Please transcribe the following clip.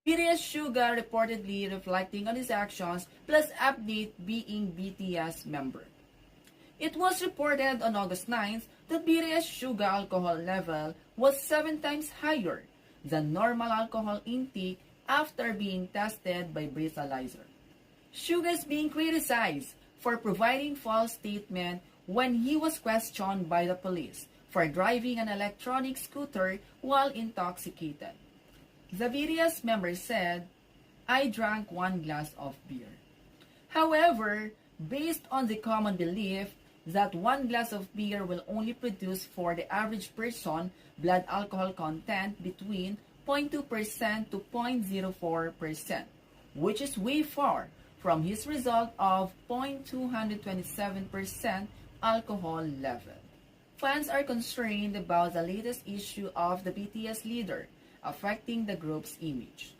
BTS Suga reportedly reflecting on his actions plus update being BTS member. It was reported on August 9th that BTS Suga alcohol level was 7 times higher than normal alcohol intake after being tested by breathalyzer. Suga is being criticized for providing false statement when he was questioned by the police for driving an electronic scooter while intoxicated. The BTS member said, "I drank 1 glass of beer." However, based on the common belief that 1 glass of beer will only produce for the average person blood alcohol content between 0.2% to 0.04%, which is way far from his result of 0.227% alcohol level. Fans are concerned about the latest issue of the BTS leader affecting the group's image.